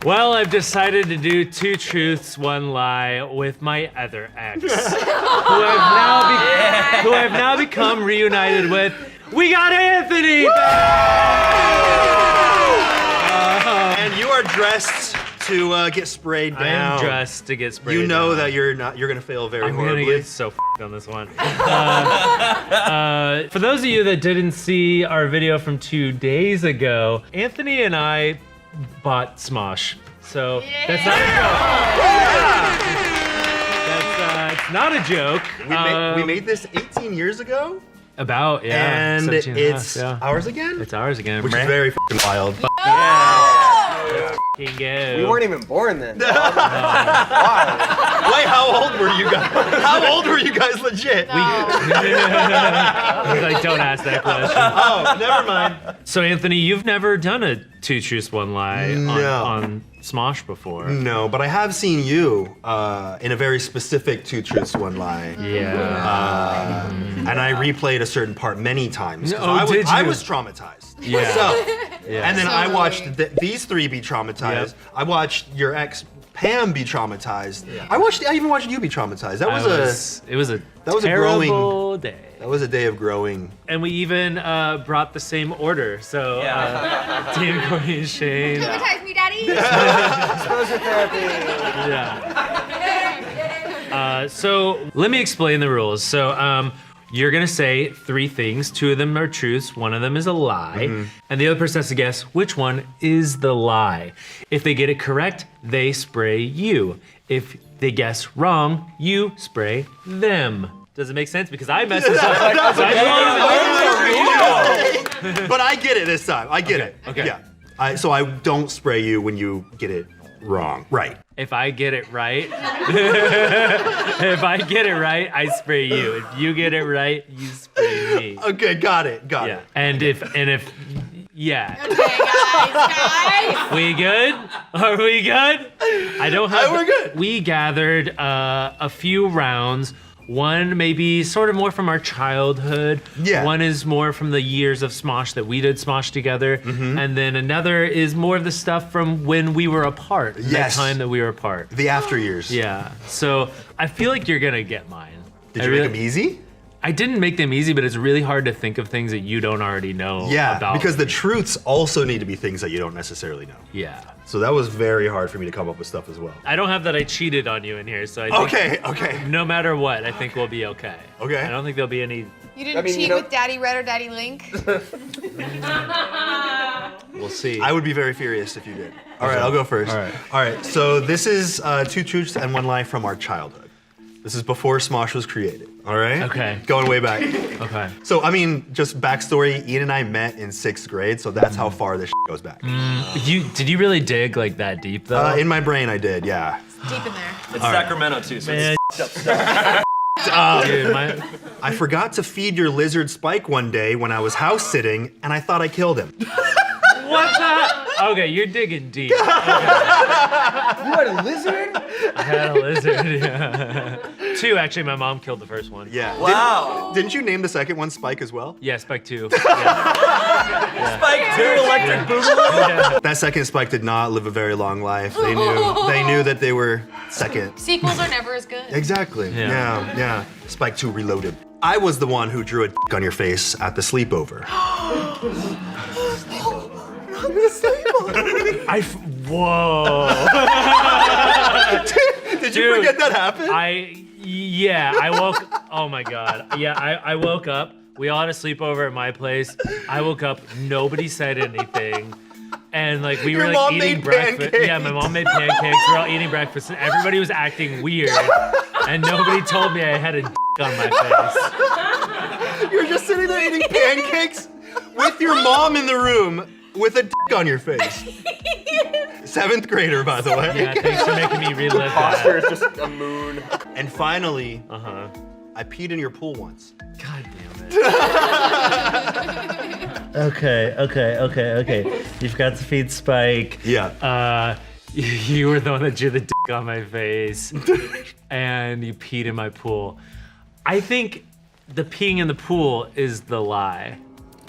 Well, I've decided to do 2 truths, 1 lie with my other ex, who I've now become reunited with. We got Anthony back! And you are dressed to get sprayed down. I am dressed to get sprayed down. You know that you're gonna fail very horribly. I'm gonna get so f***ed on this one. For those of you that didn't see our video from 2 days ago, Anthony and I bought Smosh. So that's not a joke. It's not a joke. We made this 18 years ago. About, yeah. And 17 and a half, it's yeah. ours again? It's ours again. Which is very f***ing wild. Let's go. We weren't even born then. Wait, how old were you guys? How old were you guys legit? Like, don't ask that question. Oh, never mind. So Anthony, you've never done a 2 truths, 1 lie on Smosh before. No, but I have seen you in a very specific 2 truths, 1 lie. Yeah. And I replayed a certain part many times. Oh, I was traumatized myself. Yeah. And then I watched these 3 be traumatized. Yep. I watched your ex Pam be traumatized. Yeah. I even watched you be traumatized. That was a growing day. That was a day of growing. And we even brought the same order. So Team Corey and Shane. Traumatize me, Daddy. Exposure therapy. Yeah. So let me explain the rules. So you're gonna say 3 things. 2 of them are truths, 1 of them is a lie, and the other person has to guess which one is the lie. If they get it correct, they spray you. If they guess wrong, you spray them. Does it make sense? Because I messed this up. But I get it this time. I get it. Okay. Yeah. So I don't spray you when you get it wrong. Right. If I get it right, I spray you. If you get it right, you spray me. Okay, got it. Got Yeah. it. And if yeah. Okay, guys. We good? Are we good? I don't have. We're good. We gathered a few rounds. One maybe sort of more from our childhood. Yeah. One is more from the years of Smosh that we did Smosh together. And then another is more of the stuff from when we were apart. Yes. The time that we were apart. The after years. Yeah. So I feel like you're gonna get mine. Did you make them easy? I didn't make them easy, but it's really hard to think of things that you don't already know Yeah, about. because the truths also need to be things that you don't necessarily know. Yeah. So that was very hard for me to come up with stuff as well. I don't have that I cheated on you in here, so I think Okay. no matter what, I think we'll be okay. Okay. I don't think there'll be any. You didn't cheat with Daddy Red or Daddy Link? We'll see. I would be very furious if you did. All right, I'll go first. All right. All right, so this is 2 truths and 1 lie from our childhood. This is before Smosh was created, all right? Okay. Going way back. Okay. So, I mean, just backstory, Ian and I met in 6th grade, so that's how far this goes back. Did you really dig like that deep though? In my brain, I did, yeah. Deep in there. It's Sacramento too, so Man, it's dude, I forgot to feed your lizard Spike one day when I was house sitting, and I thought I killed him. what the? Okay, you're digging deep. Okay. You had a lizard? I had a lizard. Yeah. 2 actually. My mom killed the first one. Yeah. Wow. Didn't you name the second one Spike as well? Yeah, Spike 2. Yeah. Spike 2 electric boogaloo. That second Spike did not live a very long life. They knew that they were second. Sequels are never as good. Exactly. Yeah. Yeah. Spike 2 Reloaded. I was the one who drew a dick on your face at the sleepover. Whoa. Did you forget that happened? I woke, oh my God. Yeah, I woke up. We all had a sleepover at my place. I woke up, nobody said anything. And like we Your were mom like eating made breakfast. pancakes. Yeah, my mom made pancakes. We're all eating breakfast and everybody was acting weird. And nobody told me I had a dick on my face. You're just sitting there eating pancakes with your mom in the room with a dick on your face. 7th grader, by the way. Yeah, thanks for making me relive Posture that. is just a moon. And finally, Uh-huh. I peed in your pool once. God damn it. Okay. You forgot to feed Spike. Yeah. You were the one that drew the dick on my face. And you peed in my pool. I think the peeing in the pool is the lie.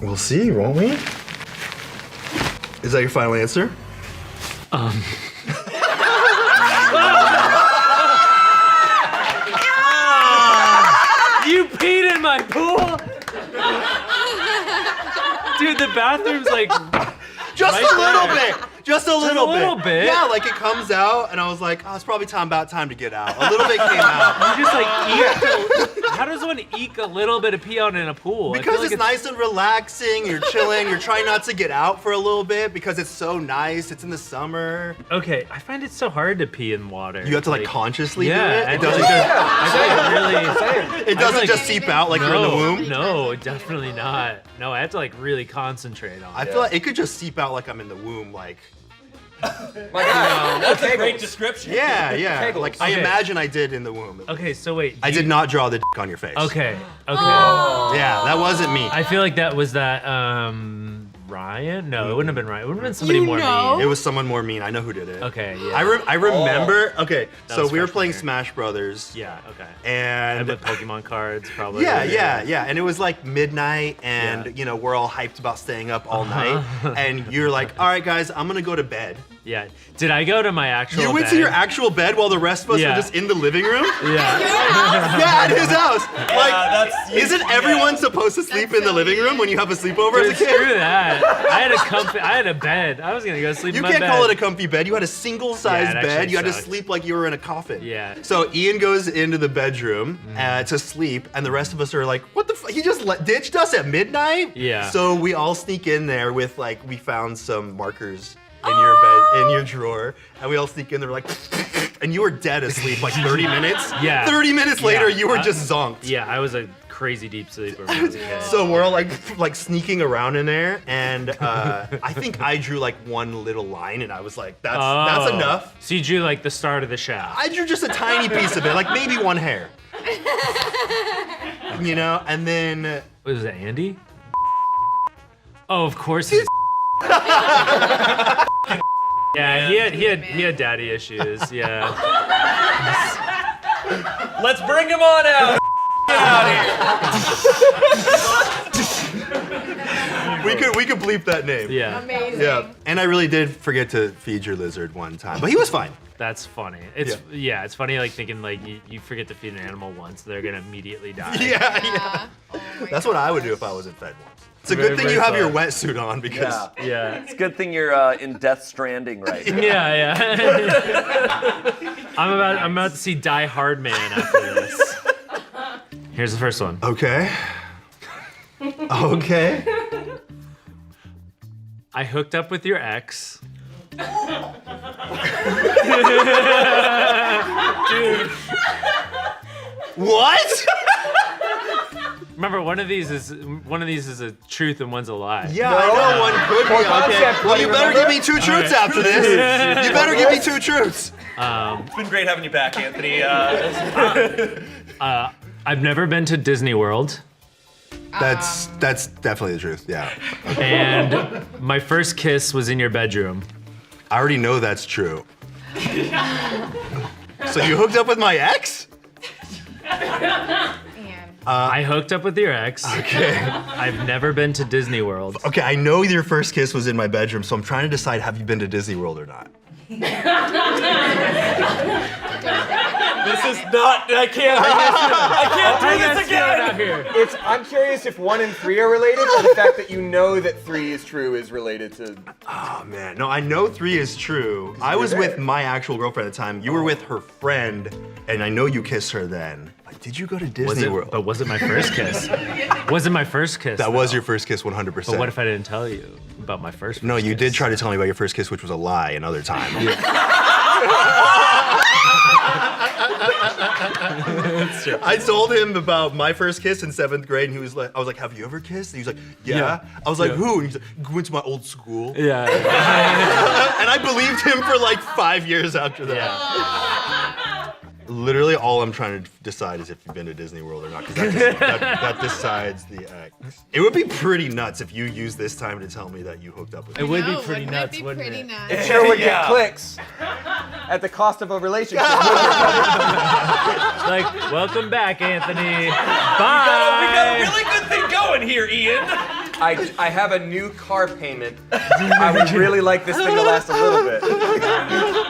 We'll see, won't we? Is that your final answer? You peed in my pool? Dude, the bathroom's like, Just Right a little there. bit. Just a little bit? Yeah, like it comes out, and I was like, oh, it's probably about time to get out. A little bit came out. you just like eke. How does one eke a little bit of pee out in a pool? I feel Because like it's nice and relaxing, you're chilling, you're trying not to get out for a little bit because it's so nice, it's in the summer. Okay, I find it so hard to pee in water. You have to like consciously yeah, do it. It I doesn't feel just, I feel like really. it doesn't like- just seep out like you're in the womb. No, definitely not. No, I have to like really concentrate on I it. feel like it could just seep out like I'm in the womb, like, My God. That's a great description. yeah. Kegels. Like I Okay. imagine I did in the womb. Okay, so wait. I did not draw the dick on your face. Okay, okay. Yeah, that wasn't me. I feel like that was that Ryan? No, it wouldn't have been Ryan. It would have been somebody You more know? mean. It was someone more mean. I know who did it. Okay, yeah. I remember. Okay, That so was we were freshman playing year. Smash Brothers. Yeah, okay. And with Pokemon cards, probably. yeah. And it was like midnight, and Yeah. you know we're all hyped about staying up all night. And you're like, all right, guys, I'm gonna go to bed. Yeah. Did I go to my actual You went bed? to your actual bed while the rest of us Yeah. were just in the living room. Yeah. Yeah, at his house. Like, that's- isn't everyone supposed to sleep in the living room when you have a sleepover as a Dude, screw kid? that. I had a bed. I was gonna go sleep You in my can't bed. call it a comfy bed. You had a single-sized Yeah, it bed. actually You had to sucked. sleep like you were in a coffin. Yeah. So Ian goes into the bedroom to sleep, and the rest of us are like, "What the? He just ditched us at midnight." Yeah. So we all sneak in there with like we found some markers in your bed, in your drawer, and we all sneak in there like, and you were dead asleep like 30 minutes. Yeah. 30 minutes later, Yeah. you were just zonked. Yeah, I was a crazy deep sleeper when I was a kid. So we're all like sneaking around in there, and I think I drew like one little line, and I was like, that's Oh. enough. So you drew like the start of the shaft. I drew just a tiny piece of it, like maybe one hair. You know, and then Was it Andy? Oh, of course he's. Yeah, he had daddy issues. Yeah. Let's bring him on out. Get out of here. we could bleep that name. Yeah. Amazing. Yeah, and I really did forget to feed your lizard one time, but he was fine. That's funny. It's it's funny like thinking like you forget to feed an animal once, they're gonna immediately die. Yeah. Oh my That's what I would do if I wasn't fed once. It's a good thing very you have your fun. wetsuit on because Yeah. Yeah. It's a good thing you're in Death Stranding right now. Yeah. I'm about to see Die Hard Man after this. Here's the first one. okay. Okay. I hooked up with your ex. What? Remember, one of these is a truth and one's a lie. Yeah, I know one could be. Okay. concept, Well, buddy, you better remember? give me two truths after this. You better give me two truths. It's been great having you back, Anthony. I've never been to Disney World, That's definitely the truth. Yeah. and my first kiss was in your bedroom. I already know that's true. So you hooked up with my ex? Ian. I hooked up with your ex. Okay. I've never been to Disney World. Okay, I know your first kiss was in my bedroom, so I'm trying to decide have you been to Disney World or not? This is not. I can't do this again. I'm curious if 1 and 3 are related, or the fact that you know that 3 is true is related to. Oh man, no, I know 3 is true. I was with my actual girlfriend at the time. You were with her friend, and I know you kissed her then. Like, did you go to Disney World? But was it my first kiss? Was it my first kiss? That was though? your first kiss 100%. But what if I didn't tell you about my first? No, you kiss? did try to tell me about your first kiss, which was a lie another time. I told him about my first kiss in 7th grade, and he was like, I was like, have you ever kissed? And he was like, yeah. I was like, Yeah. who? And he's like, went to my old school. Yeah. And I believed him for like 5 years after that. Yeah. Literally, all I'm trying to decide is if you've been to Disney World or not, because that decides the act. It would be pretty nuts if you used this time to tell me that you hooked up with It me. would be No, pretty wouldn't nuts, it be wouldn't pretty it? nuts? Sure would Yeah. get clicks at the cost of a relationship. Like, welcome back, Anthony. We got Bye. a really good thing going here, Ian. I have a new car payment. I would really like this thing to last a little bit.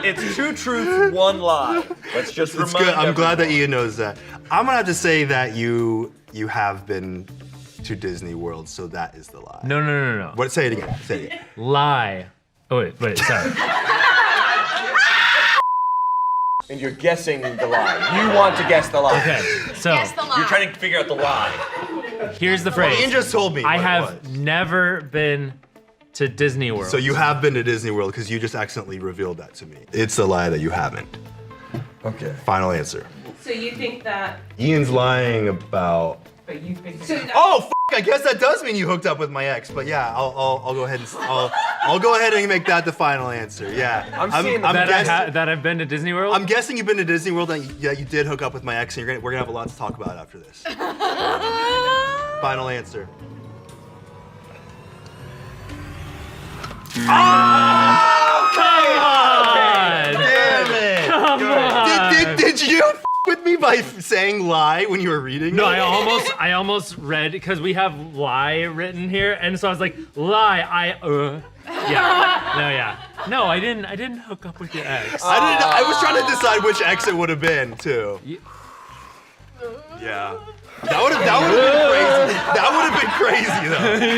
It's 2 truths, 1 lie. Let's just It's remind good. I'm glad that everyone. Ian knows that. I'm gonna have to say that you have been to Disney World, so that is the lie. No. What? Say it again. Say it again. Lie. Oh, wait, sorry. And you're guessing the lie. You want to guess the lie. Okay, so Guess the lie. You're trying to figure out the lie. here's the phrase. Ian just told me. I what it have was. never been to Disney World. So you have been to Disney World because you just accidentally revealed that to me. It's the lie that you haven't. Okay. Final answer. So you think that? Ian's lying about. But you think? So Oh, f- I guess that does mean you hooked up with my ex. But yeah, I'll go ahead and I'll go ahead and make that the final answer. Yeah. I'm seeing the- that I've been to Disney World? I'm guessing you've been to Disney World and yeah, you did hook up with my ex, and we're gonna have a lot to talk about after this. Final answer. Damn it! Come on. Did you f- with me by saying lie when you were reading? No, it? I almost read because we have lie written here, and so I was like, lie. Yeah. No, I didn't hook up with your ex. I was trying to decide which ex it would have been too. Yeah. That would have been crazy. That would have been crazy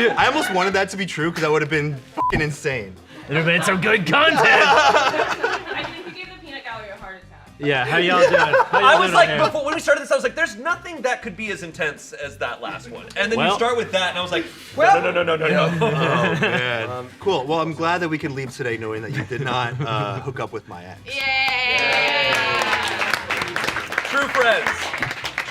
though. I almost wanted that to be true because that would have been fucking insane. It'd have been some good content. I think you gave the peanut gallery a heart attack. Yeah, how y'all doing? How y'all I was doing like, over here? before when we started this, I was like, there's nothing that could be as intense as that last one. And then you Well- start with that, and I was like, no. Oh man. Cool. Well, I'm glad that we can leave today knowing that you did not hook up with my ex. Yay! True friends.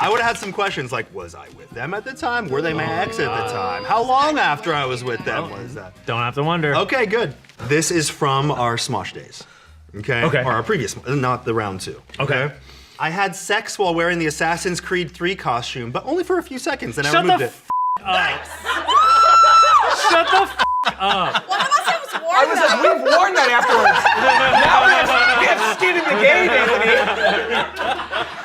I would have had some questions like, was I with them at the time? Were they my ex at the time? How long after I was with them was that? Don't have to wonder. Okay, good. This is from our Smosh days. Okay? Okay. Or our previous, not the round 2. Okay. I had sex while wearing the Assassin's Creed 3 costume, but only for a few seconds, and I Shut removed the it. Shut the f up. One of us was warned I was like, though. we've worn that afterwards. Now we have skin in the game, Anthony.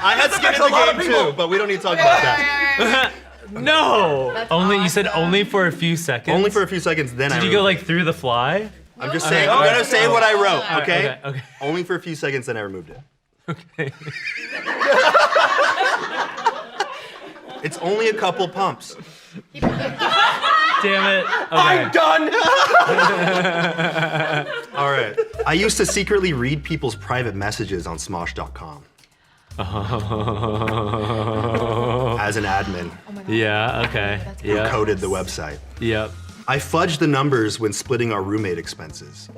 I had skin in a lot of the game people. too, but we don't need to talk about that. No. That's Only you said awesome. only for a few seconds. Only for a few seconds, then I Did you go removed like through the fly? it. I'm just saying, I'm gonna say what I wrote, okay? Okay. Only for a few seconds, then I removed it. Okay. It's only a couple pumps. Damn it. Okay. I'm done. All right. I used to secretly read people's private messages on Smosh.com. As an admin, Yeah. Okay. who Yeah. coded the website. Yep. I fudged the numbers when splitting our roommate expenses.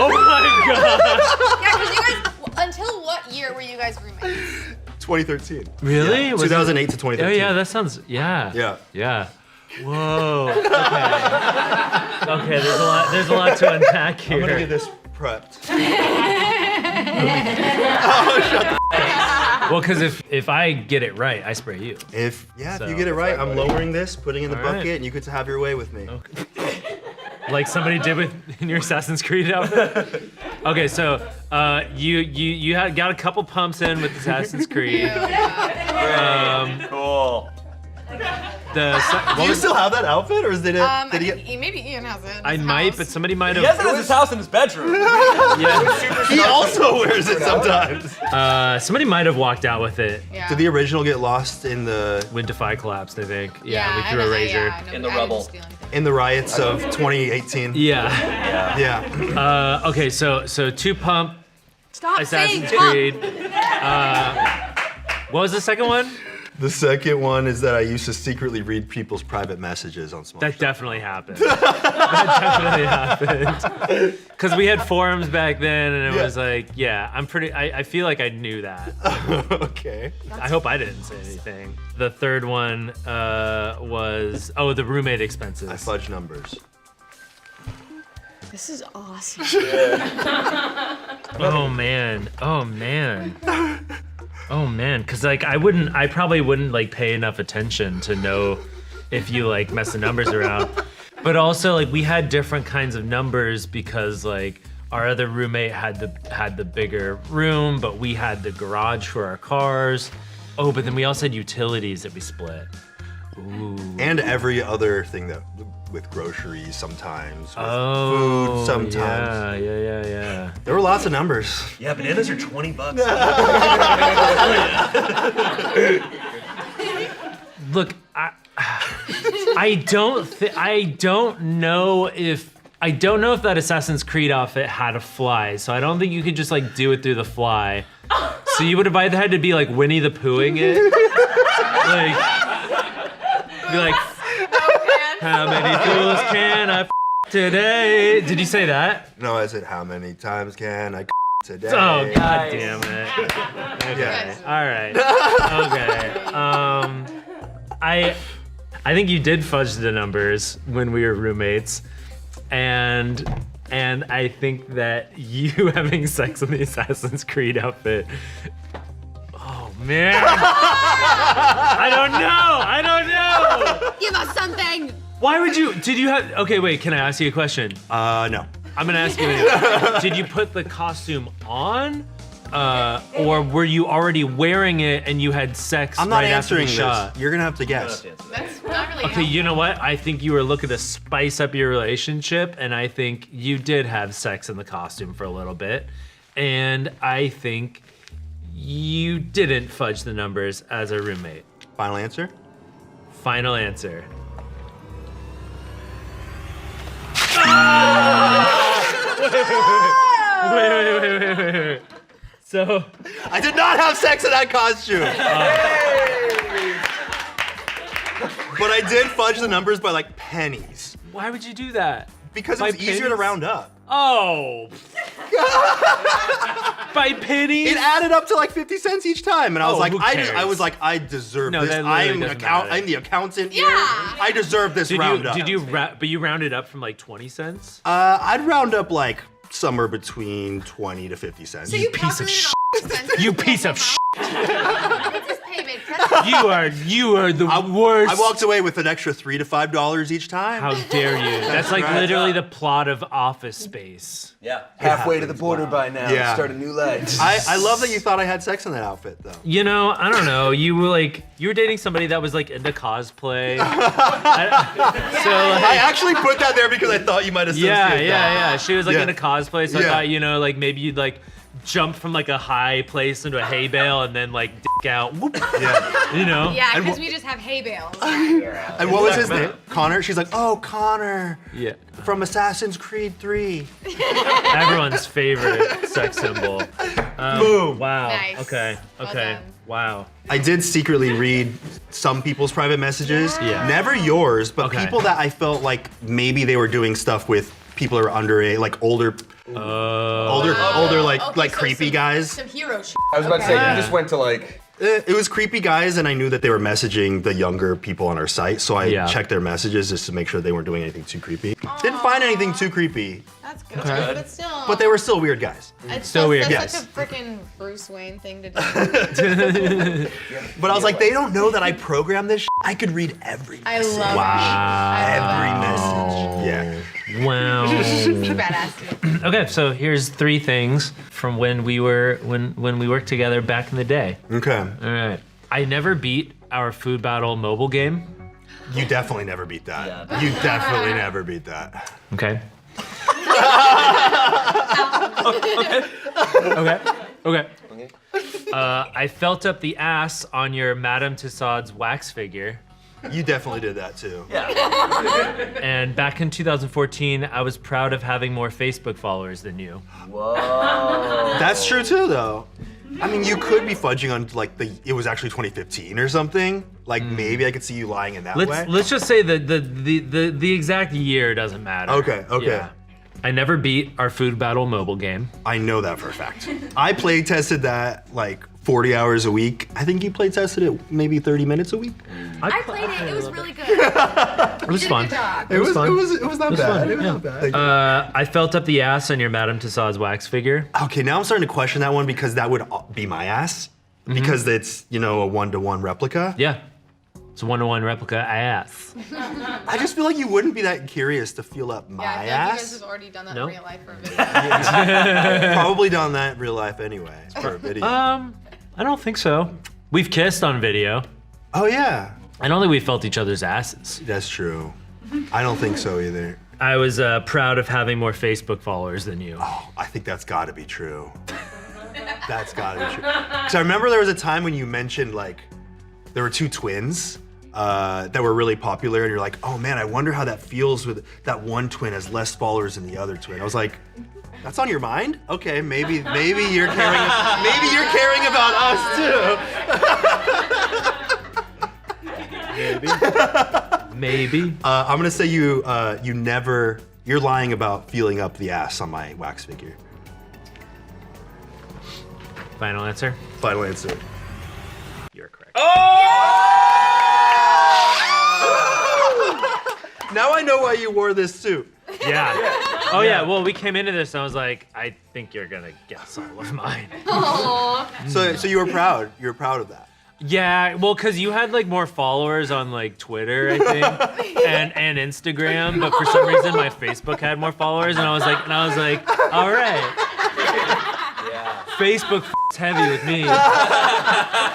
Oh my god. Yeah, because you guys. Until what year were you guys roommates? 2013. Really? Yeah, Was it- 2008 to Oh 2013. yeah, that sounds. Yeah. Yeah. Yeah. Whoa. Okay. Okay. There's a lot to unpack here. I'm gonna get this prepped. Well, because if I get it right, I spray you. If So- you get it right, I'm lowering this, putting it in the All right. bucket, and you get to have your way with me. Like somebody did with in your Assassin's Creed outfit. Okay, so you had got a couple pumps in with Assassin's Creed. Cool. Do you still have that outfit, or is it? I Did he? think maybe Ian has it. in I his might, house. but somebody might He has have. it in his house in his bedroom. Yeah. He also wears it sometimes. Somebody might have walked out with it Yeah. Did the original get lost in the when Defy collapsed. I think. Yeah, we I threw a know- razor. yeah, I know- In the I didn't rubble. steal anything. in the riots of 2018? Yeah. Yeah. Okay, so 2 pump Stop Assassin's saying pump. Creed. What was the second one? The second one is that I used to secretly read people's private messages on Smosh. That definitely happened. That definitely happened. Because we had forums back then, and it Yeah. was like, yeah, I feel like I knew that. Okay. I hope I didn't say anything. The third one was, the roommate expenses. I fudge numbers. This is awesome. Oh man. Oh man. Oh man. Cause like I probably wouldn't like pay enough attention to know if you like mess the numbers around. But also like we had different kinds of numbers because like our other roommate had the bigger room, but we had the garage for our cars. Oh, but then we also had utilities that we split. And every other thing that with groceries sometimes, with Oh, food sometimes. Yeah. There were lots of numbers. Yeah, bananas are $20. Look, I don't know if that Assassin's Creed outfit had a fly, so I don't think you could just like do it through the fly. So you would have either had to be like Winnie the Poohing it, like be like, how many fools can I today? Did you say that? No, I said, how many times can I today? Oh god damn it! Okay, Yeah. all right, okay. I think you did fudge the numbers when we were roommates, and I think that you having sex in the Assassin's Creed outfit. Oh man, I don't know. Give us something. Why would you? Did you have? Okay, wait. Can I ask you a question? No. I'm gonna ask you anyway. Did you put the costume on, or were you already wearing it and you had sex I'm not right after the answering shot? this. You're gonna have to guess. That's not really. Okay, you know what? I think you were looking to spice up your relationship, and I think you did have sex in the costume for a little bit, and I think you didn't fudge the numbers as a roommate. Final answer? Final answer. Wait. So, I did not have sex in that costume. But I did fudge the numbers by like pennies. why would you do that? Because By it's easier to pennies? round up. Oh. By pennies? It added up to like 50 cents each time, and I was Oh, like, who I cares? deserve No, this. that literally I'm doesn't matter. I'm the accountant here. Yeah. I deserve this round up. But you rounded up from like 20 cents? I'd round up like somewhere between 20 to 50 cents. So you piece of calculated all expenses You and piece all of them shit. out? What's this payment? That's You are the worst. I walked away with an extra $3 to $5 each time. How dare you? That's like right. literally the plot of Office Space. Yeah. Halfway to the border by now. Yeah. Start a new life. I love that you thought I had sex in that outfit, though. You know, I don't know. You were dating somebody that was like into cosplay. So I like, actually put that there because I thought you might associate that. yeah. She was like Yeah. into cosplay, so I Yeah. thought, you know, like maybe you'd like jump from like a high place into a hay bale and then like dick out. Whoop, Yeah. you know? yeah, And because wh- we just have hay bales. And what was his name? Connor? She's like, oh, Connor Yeah. from Assassin's Creed 3. Everyone's favorite sex symbol. Boom. Wow. Nice. Okay. Well Okay. done. Wow. I did secretly read some people's private messages. Yeah. Never yours, but Okay. people that I felt like maybe they were doing stuff with people who are underage, like older, older, like so creepy some- guys. Some hero shit. I was about to say, Okay. you just went to like. It was creepy guys, and I knew that they were messaging the younger people on our site, so I Yeah. checked their messages just to make sure they weren't doing anything too creepy. Didn't find anything too creepy, That's good. Okay. But still. but they were still weird guys. It's still weird. That's Yes. such a freaking Bruce Wayne thing to do. But I was like, they don't know that I programmed this. I could read every I message. love Every it. message. Yeah. Wow. Badass, dude. Okay, so here's 3 things from when we worked together back in the day. Okay. All right. I never beat our food battle mobile game. You definitely never beat that. Yeah. You definitely never beat that. Okay. Okay. I felt up the ass on your Madame Tussauds wax figure. You definitely did that too. And back in 2014, I was proud of having more Facebook followers than you. That's true too, though. I mean, you could be fudging on like it was actually 2015 or something. Like maybe I could see you lying in that way. Let's just say that the exact year doesn't matter. Okay. Yeah. I never beat our food battle mobile game. I know that for a fact. I play tested that like 40 hours a week. I think you play tested it maybe 30 minutes a week. I played it. It was really good. It was Did a fun. good job. It was fun. it was not bad. fun, It was yeah. not bad. I felt up the ass on your Madame Tussauds wax figure. Okay, now I'm starting to question that one because that would be my ass. Because it's, a 1-to-1 replica. Yeah. It's a 1-to-1 replica ass. I just feel like you wouldn't be that curious to feel up my Yeah, I feel like you guys ass. have already done that No. in real life for a video. Probably done that in real life anyway for a video. I don't think so. We've kissed on video. Oh yeah. I don't think we felt each other's asses. That's true. I don't think so either. I was proud of having more Facebook followers than you. Oh, I think that's got to be true. That's got to be true. Because I remember there was a time when you mentioned like there were 2 twins that were really popular, and you're like, oh man, I wonder how that feels with that one twin has less followers than the other twin. I was like, that's on your mind? Okay, maybe you're caring about us too. Maybe. I'm gonna say you're lying about feeling up the ass on my wax figure. Final answer. Final answer. You're correct. Now I know why you wore this suit. Yeah. Oh yeah. Well, we came into this and I was like, I think you're gonna guess all of mine. So you were proud. You were proud of that. Yeah. Well, cause you had like more followers on like Twitter, I think, and Instagram, but for some reason my Facebook had more followers, and I was like, all right. Facebook heavy with me.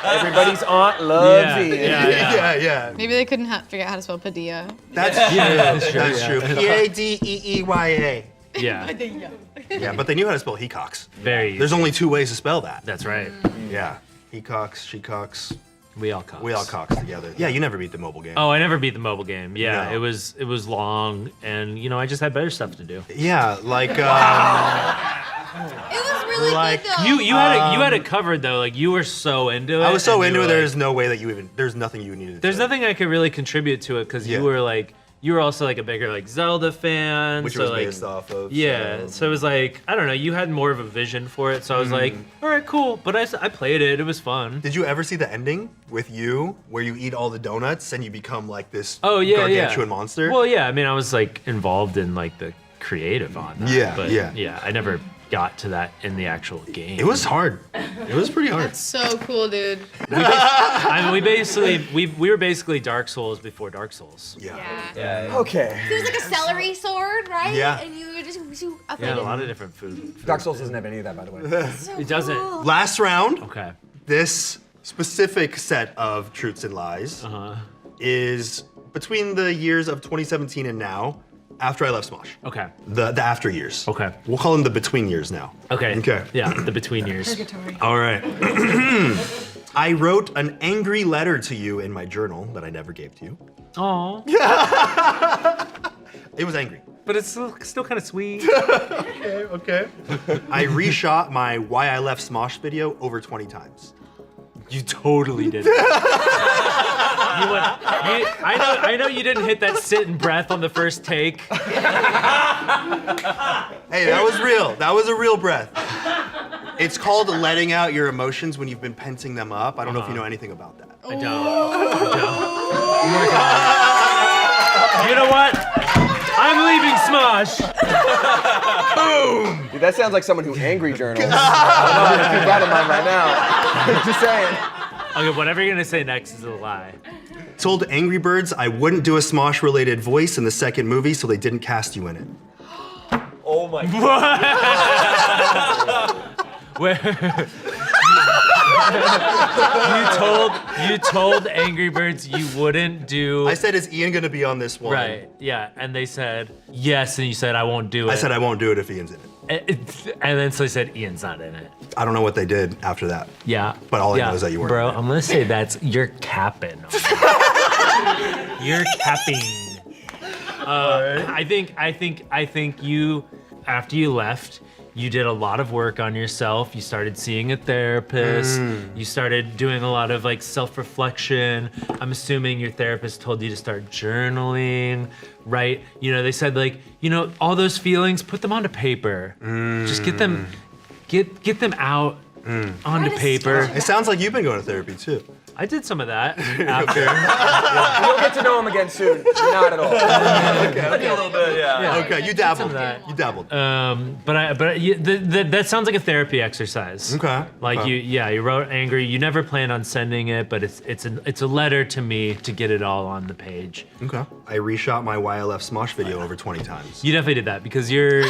Everybody's aunt loves Yeah, Ian. Yeah. Maybe they couldn't figure out how to spell Padilla. That's true. that's true, That's yeah. true. Padeeya. Yeah. Yeah, but they knew how to spell Hecox. Very easy. There's only 2 ways to spell that. That's right. Yeah. Hecox, Shecox. We all cox. We all cox together. Yeah, you never beat the mobile game. Oh, I never beat the mobile game. Yeah, No. it was long, and I just had better stuff to do. Yeah, like It was really Like, good though. You had it covered though. Like you were so into it. I was so and you into were it. like- There's no way that there's nothing you needed. There's to nothing I could really contribute to it because Yeah. you were also like a bigger like Zelda fan. which so was like, based off of. Yeah, so it was like I don't know. You had more of a vision for it, so I was like, Mm-hmm. all right, cool. But I played it. It was fun. Did you ever see the ending with you, where you eat all the donuts and you become like this Oh yeah, gargantuan yeah. monster? Well, yeah. I mean, I was like involved in like the creative on that. Yeah, but, yeah. I never got to that in the actual game. It was hard. It was pretty hard. So cool, dude. I mean, we were basically Dark Souls before Dark Souls. Yeah. Okay. It was like a celery sword, right? Yeah. And you would just Yeah, a lot of different food. Dark Souls doesn't have any of that, by the way. It doesn't. Last round. Okay. This specific set of truths and lies is between the years of 2017 and now, after I left Smosh. Okay. The after years. Okay. We'll call them the between years now. Okay. Okay. Yeah, the between years. All right. I wrote an angry letter to you in my journal that I never gave to you. Aw. It was angry. But it's still kind of sweet. Okay. I reshot my Why I Left Smosh video over 20 times. You totally did. I know you didn't hit that sit and breath on the first take. Hey, that was real. That was a real breath. It's called letting out your emotions when you've been penting them up. I don't know if you know anything about that. I don't. Oh my God. You know what? I'm leaving Smosh. Dude, that sounds like someone who angry journals. I don't know if you keep that in mind right now. Just saying. Okay, whatever you're gonna say next is a lie. Told Angry Birds I wouldn't do a Smosh-related voice in the second movie, so they didn't cast you in it. Oh my god. Where you told Angry Birds you wouldn't do. I said, is Ian gonna be on this one? Right. Yeah, and they said yes, and you said I won't do it. I said I won't do it if Ian's in it. And then so they said Ian's not in it. I don't know what they did after that. Yeah. But all I yeah. know is that you weren't Bro, in it. I'm gonna say you're capping. You're capping. I think you, after you left, you did a lot of work on yourself. You started seeing a therapist. You started doing a lot of like self-reflection. I'm assuming your therapist told you to start journaling, right? You know, they said like, all those feelings, put them onto paper. Just get them out onto paper. It sounds like you've been going to therapy too. I did some of that after. You'll get to know him again soon. Not at all. A little bit, yeah. Okay, you dabbled. that. You dabbled. That sounds like a therapy exercise. Okay. Like Okay. you wrote angry. You never planned on sending it, but it's a letter to me to get it all on the page. Okay. I reshot my Why I Left Smosh video over 20 times. You definitely did that because you're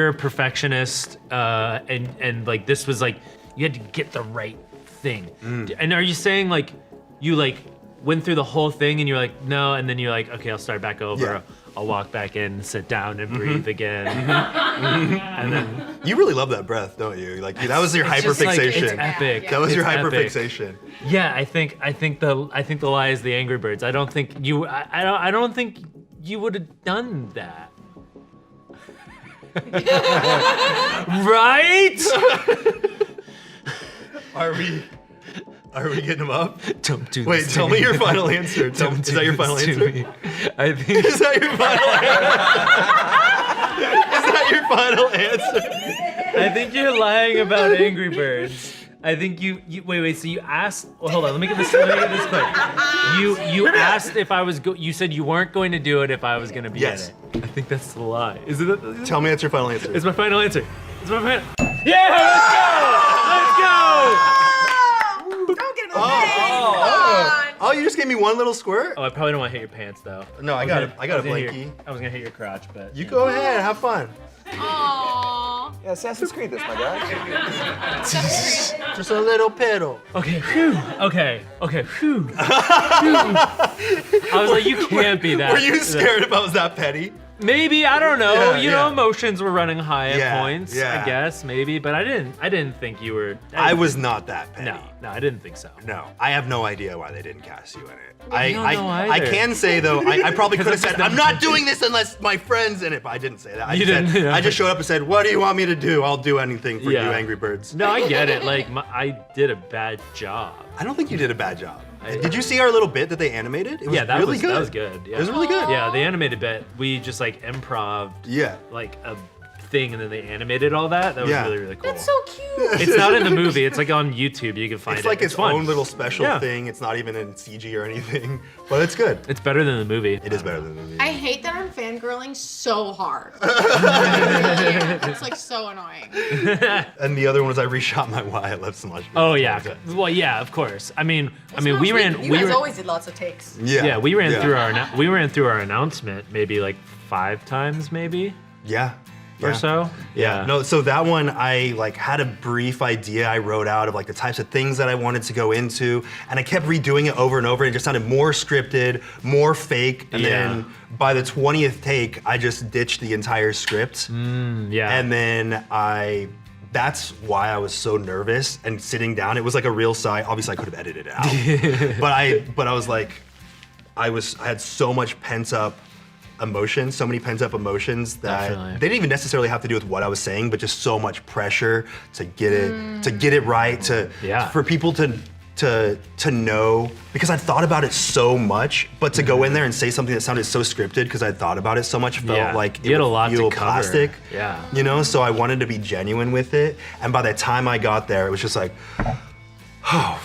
a perfectionist, and like this was like you had to get the right thing. And are you saying like you like went through the whole thing and you're like, no, and then you're like, okay, I'll start back over. Yeah. I'll walk back in, sit down, and breathe again. And then You really love that breath, don't you? Like that was your it's just like, hyperfixation. it's epic. That was your It's epic. hyperfixation. Yeah, I think the lie is the Angry Birds. I don't think you would have done that. Right? Are we getting them up? Don't do Wait, this to tell me your final answer. Is that your final answer? I think Is that your final answer? Is that your final answer? I think you're lying about Angry Birds. I think you wait. So you asked. Well, hold on. Let me get this clear. You asked if I was. You said you weren't going to do it if I was going to be Yes. in it. I think that's the lie. Is it? Tell me that's your final answer. It's my final answer. It's my final. Yeah, let's go. Don't get in the face. Oh, you just gave me one little squirt? Oh, I probably don't want to hit your pants though. No, I got a blankie. I was gonna hit your crotch, but You go ahead, have fun. Aww. Yeah, Assassin's Creed this, my guy. Just a little piddle. Okay, phew. Okay, phew. I was like, you can't be that. Were you scared if I was that petty? Maybe, I don't know. Yeah, you know, yeah. emotions were running high at Yeah, points. yeah. I guess maybe, but I didn't think you were. I was not that petty. No, I didn't think so. No, I have no idea why they didn't cast you in it. I don't know I either. can say though, I probably could have 'Cause said, it's I'm not doing this unless my friend's in it, but I didn't say that. I You just didn't, yeah. I just showed up and said, what do you want me to do? I'll do anything for Yeah. you, Angry Birds. No, I get it. Like, I did a bad job. I don't think you did a bad job. Did you see our little bit that they animated? It was Yeah, that really was good. that was good. Yeah. It was really good. Yeah, the animated bit, we just like improv Yeah. like a thing, and then they animated all that. That was Yeah. really really cool. That's so cute. It's not in the movie. It's like on YouTube. You can find It's it. like its fun. own little special Yeah. thing. It's not even in CG or anything, but it's good. It's better than the movie. It is better than the movie. I hate that I'm fangirling so hard. It's like so annoying. And the other one was I reshot my Wyatt Left some much. Oh yeah. Well, yeah, of course. I mean, we ran. You we guys ran, always did lots of takes. Yeah, we ran through our announcement maybe like 5 times maybe Yeah. or so. Yeah. No, so that one I like had a brief idea I wrote out of like the types of things that I wanted to go into, and I kept redoing it over and over, and it just sounded more scripted, more fake, and Yeah. then by the 20th take, I just ditched the entire script, Yeah. and then that's why I was so nervous and sitting down. It was like a real sigh. Obviously, I could have edited it out, but I was like, I had so much pent up emotions, so many pent up emotions that Definitely. they didn't even necessarily have to do with what I was saying, but just so much pressure to get it right, Yeah. for people to know, because I'd thought about it so much, but to go in there and say something that sounded so scripted because I'd thought about it so much felt Yeah. like You had it a would lot to feel cover. plastic. Yeah. You know, so I wanted to be genuine with it, and by the time I got there, it was just like, oh,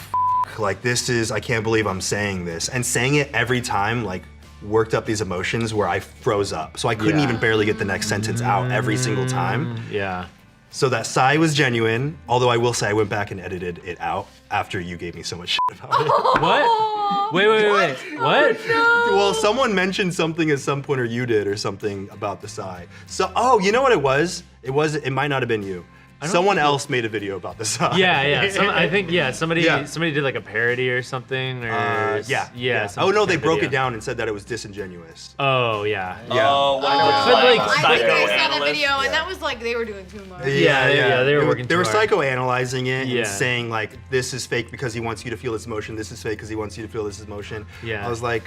like I can't believe I'm saying this, and saying it every time like worked up these emotions where I froze up, so I couldn't Yeah. even barely get the next sentence out every single time. Yeah. So that sigh was genuine, although I will say I went back and edited it out after you gave me so much shit about it. What? Wait. What? Well, someone mentioned something at some point, or you did, or something about the sigh. So, oh, you know what it was? It might not have been you. Someone else made a video about the sigh. Yeah. I think somebody Yeah. did like a parody or something, or yeah. some Oh no, they kind of broke video. it down and said that it was disingenuous. Oh yeah. Oh, I But, like, think I saw the psychoanalyst. video, and that was like they were doing too much. Yeah, they were working They were too hard. psychoanalyzing it Yeah. and saying like, this is fake because he wants you to feel this emotion. This is fake because he wants you to feel this emotion. Yeah. I was like,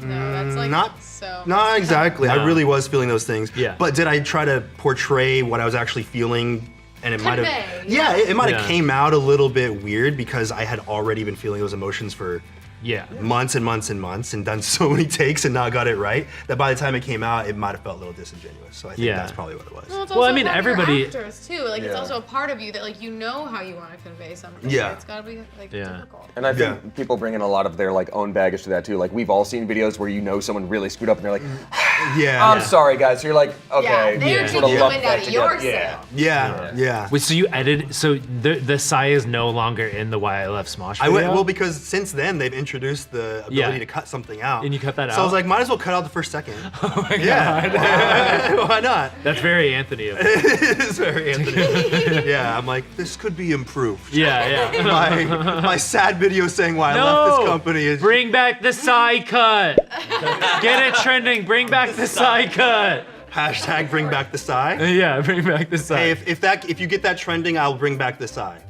No, that's like not so. not exactly. No. I really was feeling those things. Yeah. But did I try to portray what I was actually feeling? And it might have, Convey, yeah, it might have Yeah. came out a little bit weird because I had already been feeling those emotions for Yeah. months and months and months, and done so many takes and not got it right, that by the time it came out, it might have felt a little disingenuous. So I think Yeah. that's probably what it was. Well, it's Well, I also mean, about your everybody- actors too. Like it's Yeah. also a part of you that like you know how you want to convey something. Yeah. It's gotta be like Yeah. difficult. And I think people bring in a lot of their like own baggage to that too. Like we've all seen videos where you know someone really screwed up and they're like, Yeah. I'm sorry, guys. So you're like, okay, Yeah, they're sort of taking lump wind that out of your together. sail. Yeah. Wait, so you edited? So the sigh is no longer in the Why I Left Smosh I video? went well because since then they've introduced the ability Yeah. to cut something out. And you cut that So I was out? like, might as well cut out the first second. Oh my Yeah. Why not? That's very Anthony of you. It's very Anthony. Yeah, I'm like, this could be improved. Yeah. My sad video saying why I left this company is Bring back the sigh cut. Get it trending. Bring back the sigh cut. hashtag bring back the sigh. Yeah, bring back the sigh. Hey, if you get that trending, I'll bring back the sigh.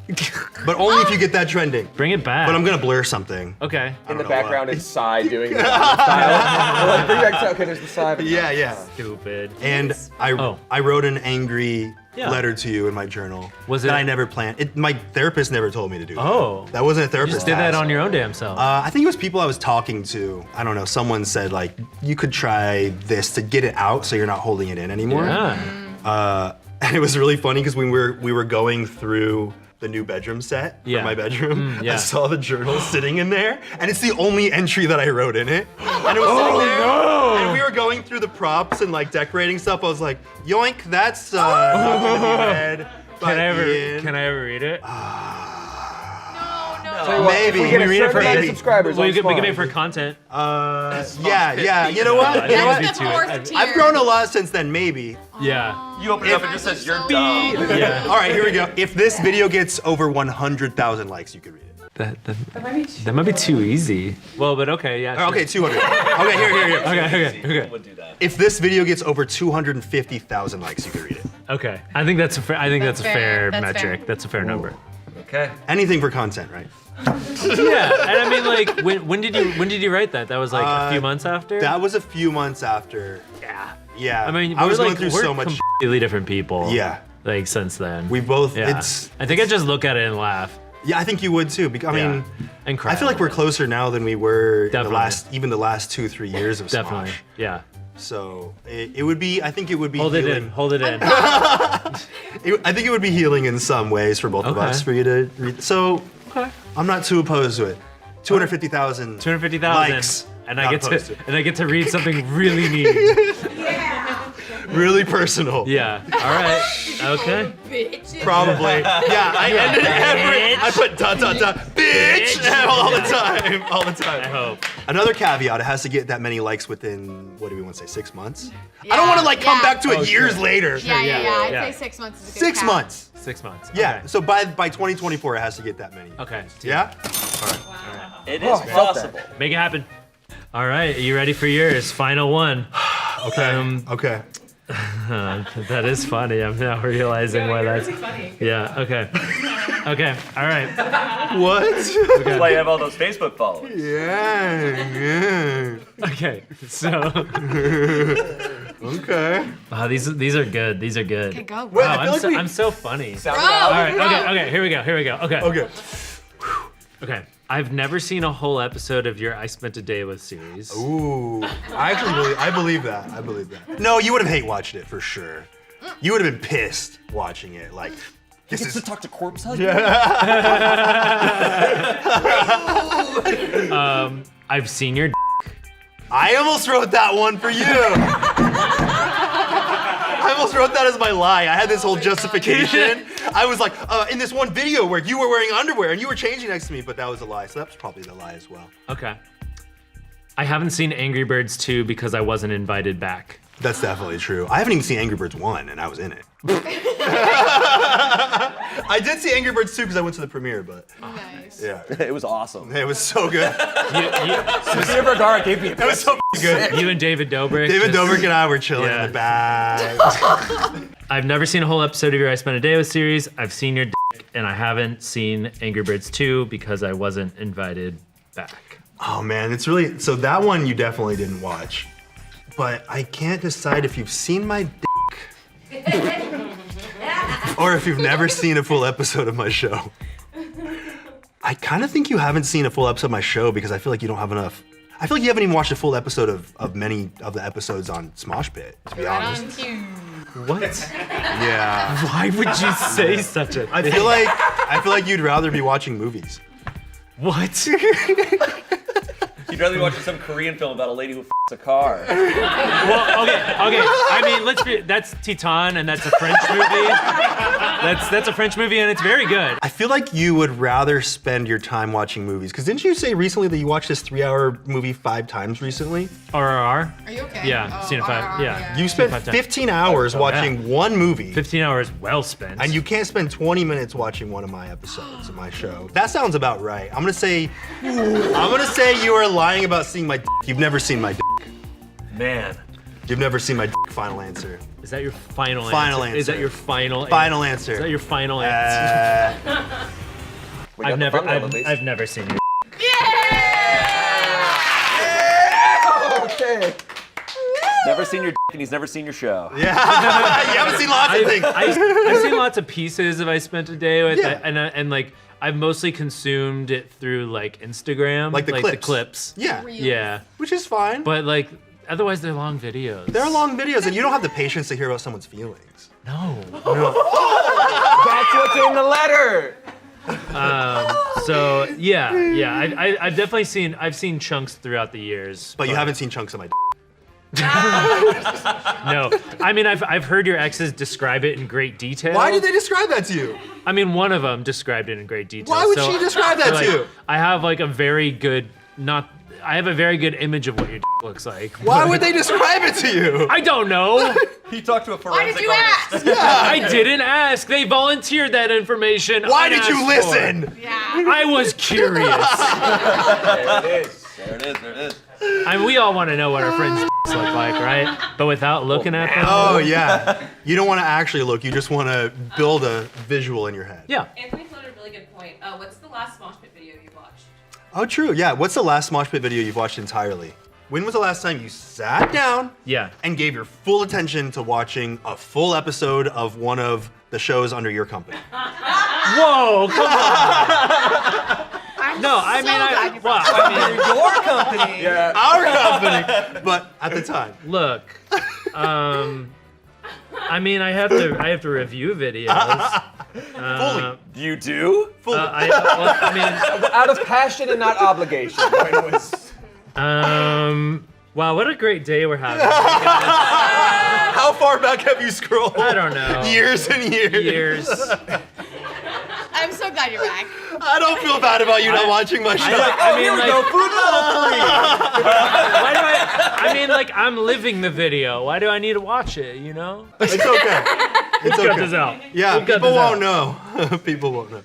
But only if you get that trending. Bring it back. But I'm gonna blur something. Okay. In the know background, why. it's Psy doing the style. We're like, bring back Psy. Okay, there's the Psy. but- Yeah. Stupid. And Oh. I wrote an angry Yeah. letter to you in my journal. Was that it- I never planned. My therapist never told me to do that. Oh. That wasn't a You therapist. just did that task. on your own damn self. I think it was people I was talking to. I don't know. Someone said like, you could try this to get it out so you're not holding it in anymore. yeah. And it was really funny because when we were going through the new bedroom set Yeah. for my bedroom, yeah. I saw the journal sitting in there, and it's the only entry that I wrote in it. And it was sitting there, and we were going through the props and like decorating stuff. I was like, yoink, that's not gonna be read. Can I ever read it? Tell you what, Maybe. If we get Can we read it a for certain amount of maybe. subscribers Well, on we can make Smart. it for content. Yeah. You know what? You know what? That's the fourth tier. I've grown a lot since then. Maybe. Yeah. You open it up and it just says, you're dumb. Yeah. All right, here we go. If this video gets over 100,000 likes, you could read it. That might be too easy. Well, but okay, yeah. Sure. Okay, 200. Okay, here. Okay. Would do that. If this video gets over 250,000 likes, you could read it. Okay. I think that's a fair. That's fair. That's metric. fair. That's a fair number. Okay. Anything for content, right? Yeah. And I mean, like, when did you write that? That was like a few months after. That was a few months after. yeah. Yeah. I mean, I was we're going through we're so much. completely different people. Yeah. Like since then. We both. Yeah. It's. I think I just look at it and laugh. Yeah, I think you would too. I mean, Yeah. And cry. I feel like we're closer now than we were in Definitely. even the last 2-3 years of Definitely. Smosh. Yeah. So it would be. I think it would be. Hold it healing. in. Hold it in. I think it would be healing in some ways for both of Okay. us for you to read. So Okay. I'm not too opposed to it. 250,000. 250,000. likes. And I Not get opposed to read something really neat. Really personal. Yeah. All right. Okay. Bitches. Probably. Yeah, I ended every. I put ... bitch all the time. All the I time. hope. Another caveat: it has to get that many likes within, what do we want to say, 6 months? I don't want to come yeah. back to it Oh, years sure. later. Yeah. I'd yeah. say 6 months is a good 6 count. months. 6 months. Yeah. Okay. So by 2024, it has to get that many. Okay. Yeah. It Oh, is I felt possible. Make it happen. All right. Are you ready for yours? Final one. Okay. Okay. That is funny. I'm now realizing why You're that's. really funny. Yeah. Okay. Okay. All right. What? That's why you have all those Facebook followers. Yeah. Okay. So. Okay. Wow. These are good. These are good. Okay, go. Wait, Wow. I feel like I'm so funny. Sound Bro. it out. All right. Okay. Here we go. Okay. Okay. Okay. I've never seen a whole episode of your I Spent a Day With series. Ooh. I believe that. I believe that. No, you would have hate watched it for sure. You would have been pissed watching it. Like, this Gets to is. talk to corpse husband. I've seen your. I almost wrote that one for you. I almost wrote that as my lie. I had this whole justification. I was like, in this one video where you were wearing underwear and you were changing next to me, but that was a lie. So that was probably the lie as well. Okay. I haven't seen Angry Birds 2 because I wasn't invited back. That's definitely true. I haven't even seen Angry Birds 1 and I was in it. I did see Angry Birds 2 because I went to the premiere, but Nice. yeah. It was awesome. It was so good. Peter Vergara gave me a It was so good. You and David Dobrik. David just- Dobrik and I were chilling Yeah. in the back. I've never seen a whole episode of your I Spent a Day With series. I've seen your dick, and I haven't seen Angry Birds 2 because I wasn't invited back. Oh man, it's really, so that one you definitely didn't watch. But I can't decide if you've seen my dick or if you've never seen a full episode of my show. I kind of think you haven't seen a full episode of my show because I feel like you don't have enough. I feel like you haven't even watched a full episode of many of the episodes on Smosh Pit, to be Right honest. on cue. What? Yeah. Why would you say such a I feel like you'd rather be watching movies. What? You'd rather be watching some Korean film about a lady who a car. Well, okay. I mean, that's Titan, and that's a French movie. That's a French movie, and it's very good. I feel like you would rather spend your time watching movies. Because didn't you say recently that you watched this 3-hour movie 5 times recently? RRR. Are you okay? Yeah, seen it 5. Yeah. You spent 5 times. 15 hours watching one movie. 15 hours well spent. And you can't spend 20 minutes watching one of my episodes of my show. That sounds about right. I'm gonna say you are lying about seeing my dick. You've never seen my dick. Man. You've never seen my dick. Final answer. Is that your final answer? Final Is that answer. your final Final answer. Is that your final answer? We got the thumbnail, at least. I've never seen your Okay. Never seen your and he's never seen your show. Yeah. You haven't seen lots of things. I've seen lots of pieces of I Spent a Day with, Yeah. and like I've mostly consumed it through like Instagram, Like the The clips. clips. Yeah. Yeah, Which is fine. but like otherwise they're long videos. They're long videos, and you don't have the patience to hear about someone's feelings. No. That's what's in the letter. So yeah. I've definitely seen. I've seen chunks throughout the years. But you haven't seen chunks of my dick. No. I mean, I've heard your exes describe it in great detail. Why did they describe that to you? I mean, one of them described it in great detail. Why would so- she describe that so, like, to you? I have like a very good I have a very good image of what your looks like. Why would they describe it to you? I don't know. He talked to a Why forensic did you artist. ask? I didn't ask. They volunteered that information. Why did you unasked for. listen? Yeah. I was curious. There it is. There it is. I mean, we all want to know what our friends' look like, right? But without looking at them. Oh yeah. You don't want to actually look. You just want to build a visual in your head. Yeah. Anthony floated a really good point. What's the last Mosh Pit video you watched? Oh, true. Yeah. What's the last Mosh Pit video you've watched entirely? When was the last time you sat down Yeah. and gave your full attention to watching a full episode of one of the shows under your company? Whoa, come on. No, I mean, Your company. Yeah. Our company, but at the time. look. I mean, I have to review videos. Fully. You do? Fully. I mean, Out of passion and not obligation. wow, what a great day we're having. How far back have you scrolled? I don't know. Years and years. Years. I'm so glad you're back. I don't feel bad about you not watching my show. I mean, like, Food level 3. why do I mean, like, I'm living the video. Why do I need to watch it, you know? It's okay. It's Cut this okay. out. Yeah, We'll cut people this out. won't know. People won't know.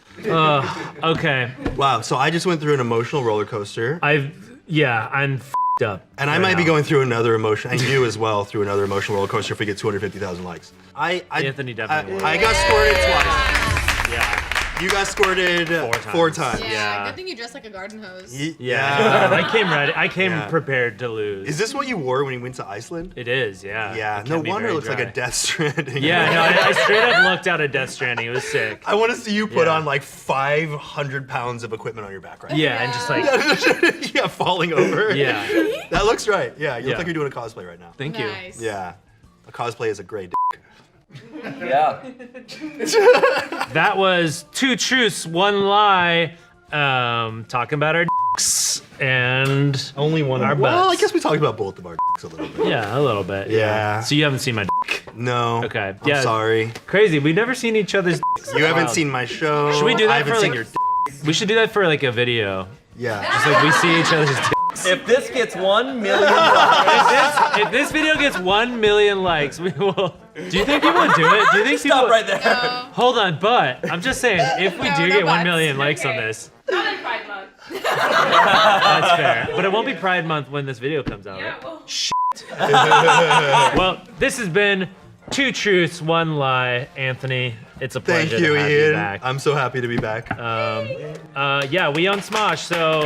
Okay. Wow, so I just went through an emotional roller coaster. I'm f***ed up. And I right might be now. going through another emotion, and you as well, through another emotional roller coaster if we get 250,000 likes. Anthony definitely will. I got squirted twice. Yeah. You got squirted times. 4 times. Yeah. Yeah. Good thing you dress like a garden hose. Yeah. I came ready. I came Yeah. prepared to lose. Is this what you wore when you went to Iceland? It is, yeah. Yeah, It no can be wonder it very looks like dry. a Death Stranding. Yeah, no, I straight up looked out of Death Stranding. It was sick. I want to see you put Yeah. on like 500 pounds of equipment on your back right Yeah, and just like, now. Yeah, falling over. yeah. That looks right. Yeah, you look Yeah. like you're doing a cosplay right now. Thank you. Nice. Yeah. A cosplay is a great Yeah. That was 2 truths, 1 lie. Talking about our dicks and Only one. Our Well, I butts. guess we talked about both of our dicks a little bit. yeah, a little bit. Yeah. So you haven't seen my dick. No. Okay, I'm yeah. sorry. Crazy. We've never seen each other's dicks. You haven't Wild. seen my show. Should we do I that haven't for seen like your We should do that for like a video. Yeah. Just like we see each other's dicks. If this gets 1 million likes, If this video gets 1 million likes, we will. Do you think people would do it? Do you think people? stop right there. No. Hold on, but I'm just saying, if we No, do no get 1 buts. million likes on Okay. this, Not in Pride Month. that's fair. But it won't be Pride Month when this video comes out, Yeah, right? well, Well, this has been 2 truths, 1 lie. Anthony, it's a Thank pleasure you, to have you Ian. back. I'm so happy to be back. Yeah, we on Smosh, so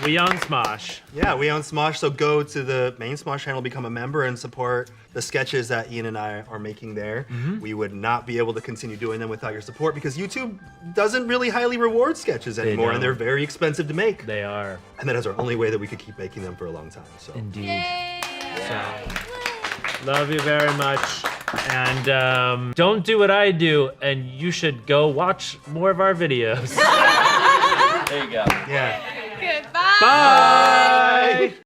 we on Smosh. Yeah, we own Smosh, so go to the main Smosh channel, become a member, and support the sketches that Ian and I are making there. We would not be able to continue doing them without your support because YouTube doesn't really highly reward sketches anymore, and don't. they're very expensive to make. They are And that is our only way that we could keep making them for a long time. So indeed. Love you very much. And don't do what I do, and you should go watch more of our videos. There you go. yeah. Goodbye. Bye!